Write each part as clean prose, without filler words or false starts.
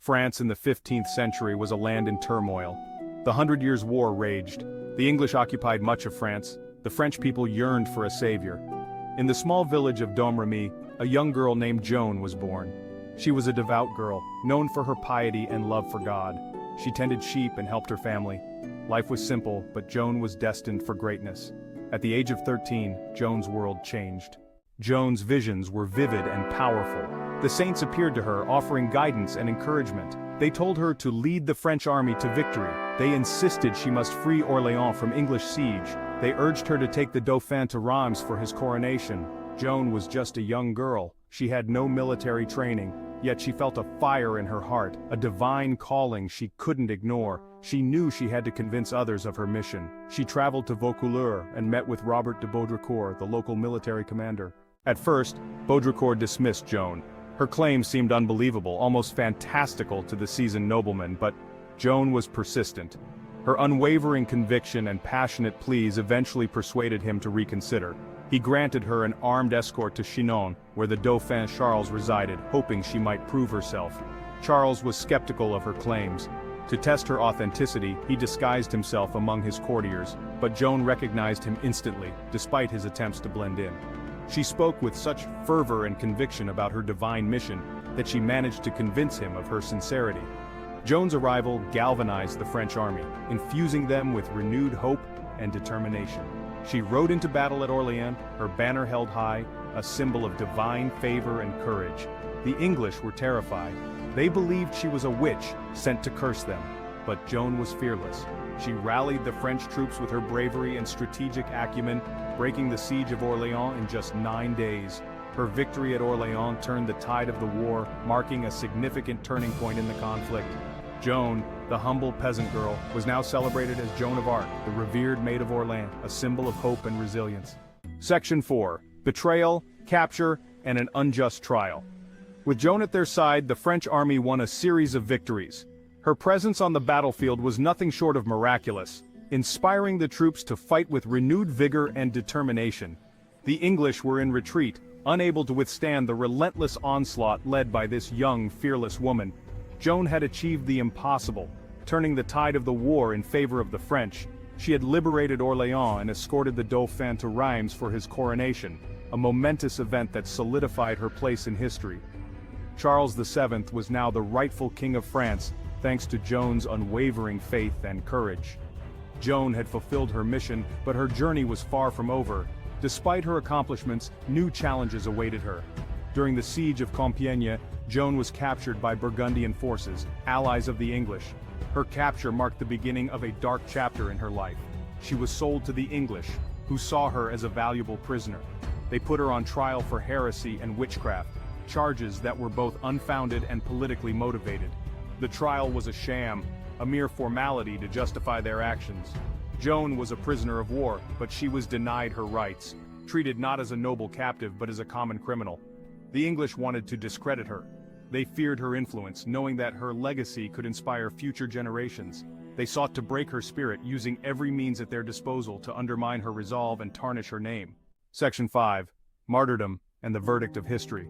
France in the 15th century was a land in turmoil. The Hundred Years' War raged. The English occupied much of France. The French people yearned for a savior. In the small village of Domremy, a young girl named Joan was born. She was a devout girl, known for her piety and love for God. She tended sheep and helped her family. Life was simple, but Joan was destined for greatness. At the age of 13, Joan's world changed. Joan's visions were vivid and powerful. The saints appeared to her, offering guidance and encouragement. They told her to lead the French army to victory. They insisted she must free Orléans from English siege. They urged her to take the Dauphin to Reims for his coronation. Joan was just a young girl. She had no military training, yet she felt a fire in her heart, a divine calling she couldn't ignore. She knew she had to convince others of her mission. She traveled to Vaucouleurs and met with Robert de Baudricourt, the local military commander. At first, Baudricourt dismissed Joan. Her claims seemed unbelievable, almost fantastical to the seasoned nobleman, but Joan was persistent. Her unwavering conviction and passionate pleas eventually persuaded him to reconsider. He granted her an armed escort to Chinon, where the Dauphin Charles resided, hoping she might prove herself. Charles was skeptical of her claims. To test her authenticity, he disguised himself among his courtiers, but Joan recognized him instantly, despite his attempts to blend in. She spoke with such fervor and conviction about her divine mission that she managed to convince him of her sincerity. Joan's arrival galvanized the French army, infusing them with renewed hope and determination. She rode into battle at Orléans, her banner held high, a symbol of divine favor and courage. The English were terrified. They believed she was a witch sent to curse them. But Joan was fearless. She rallied the French troops with her bravery and strategic acumen, breaking the siege of Orléans in just 9 days. Her victory at Orléans turned the tide of the war, marking a significant turning point in the conflict. Joan, the humble peasant girl, was now celebrated as Joan of Arc, the revered Maid of Orléans, a symbol of hope and resilience. Section 4. Betrayal, Capture, and an Unjust Trial. With Joan at their side, the French army won a series of victories. Her presence on the battlefield was nothing short of miraculous, inspiring the troops to fight with renewed vigor and determination. The English were in retreat, unable to withstand the relentless onslaught led by this young, fearless woman. Joan had achieved the impossible, turning the tide of the war in favor of the French. She had liberated Orléans and escorted the Dauphin to Reims for his coronation, a momentous event that solidified her place in history. Charles VII was now the rightful King of France, thanks to Joan's unwavering faith and courage. Joan had fulfilled her mission, but her journey was far from over. Despite her accomplishments, new challenges awaited her. During the siege of Compiègne, Joan was captured by Burgundian forces, allies of the English. Her capture marked the beginning of a dark chapter in her life. She was sold to the English, who saw her as a valuable prisoner. They put her on trial for heresy and witchcraft, charges that were both unfounded and politically motivated. The trial was a sham, a mere formality to justify their actions. Joan was a prisoner of war, but she was denied her rights, treated not as a noble captive but as a common criminal. The English wanted to discredit her. They feared her influence, knowing that her legacy could inspire future generations. They sought to break her spirit, using every means at their disposal to undermine her resolve and tarnish her name. Section 5. Martyrdom and the Verdict of History.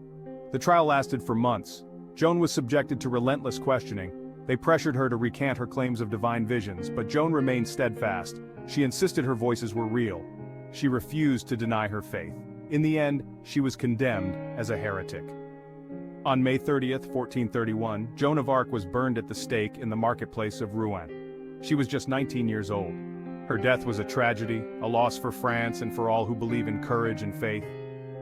The trial lasted for months. Joan was subjected to relentless questioning. They pressured her to recant her claims of divine visions, but Joan remained steadfast. She insisted her voices were real. She refused to deny her faith. In the end, she was condemned as a heretic. On May 30th, 1431, Joan of Arc was burned at the stake in the marketplace of Rouen. She was just 19 years old. Her death was a tragedy, a loss for France and for all who believe in courage and faith.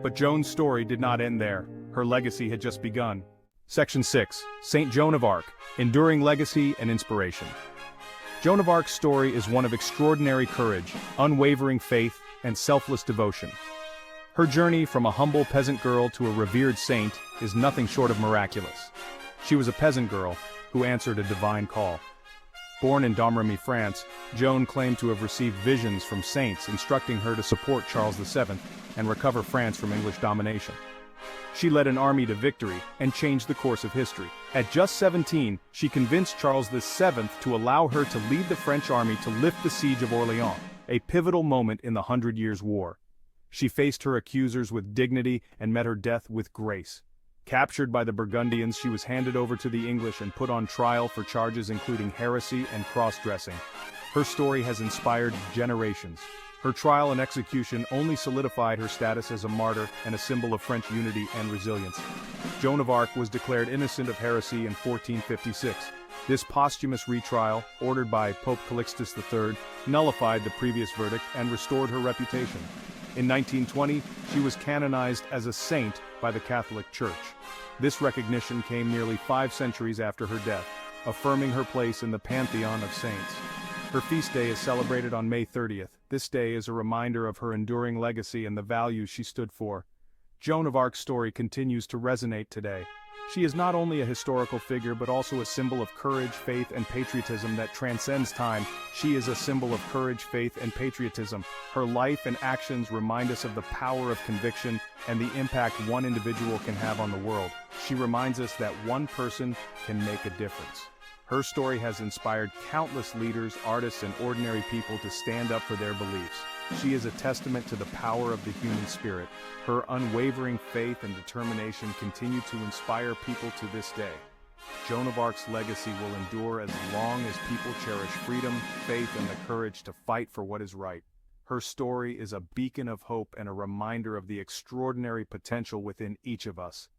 But Joan's story did not end there. Her legacy had just begun. Section 6. Saint Joan of Arc, Enduring Legacy and Inspiration. Joan of Arc's story is one of extraordinary courage, unwavering faith, and selfless devotion. Her journey from a humble peasant girl to a revered saint is nothing short of miraculous. She was a peasant girl who answered a divine call. Born in Domremy, France, Joan claimed to have received visions from saints instructing her to support Charles VII and recover France from English domination. She led an army to victory and changed the course of history. At just 17, she convinced Charles VII to allow her to lead the French army to lift the siege of Orléans, a pivotal moment in the Hundred Years' War. She faced her accusers with dignity and met her death with grace. Captured by the Burgundians, she was handed over to the English and put on trial for charges including heresy and cross-dressing. Her story has inspired generations. Her trial and execution only solidified her status as a martyr and a symbol of French unity and resilience. Joan of Arc was declared innocent of heresy in 1456. This posthumous retrial, ordered by Pope Calixtus III, nullified the previous verdict and restored her reputation. In 1920, she was canonized as a saint by the Catholic Church. This recognition came nearly 5 centuries after her death, affirming her place in the pantheon of saints. Her feast day is celebrated on May 30th. This day is a reminder of her enduring legacy and the values she stood for. Joan of Arc's story continues to resonate today. She is not only a historical figure but also a symbol of courage, faith, and patriotism that transcends time. She is a symbol of courage, faith, and patriotism. Her life and actions remind us of the power of conviction and the impact one individual can have on the world. She reminds us that one person can make a difference. Her story has inspired countless leaders, artists, and ordinary people to stand up for their beliefs. She is a testament to the power of the human spirit. Her unwavering faith and determination continue to inspire people to this day. Joan of Arc's legacy will endure as long as people cherish freedom, faith, and the courage to fight for what is right. Her story is a beacon of hope and a reminder of the extraordinary potential within each of us.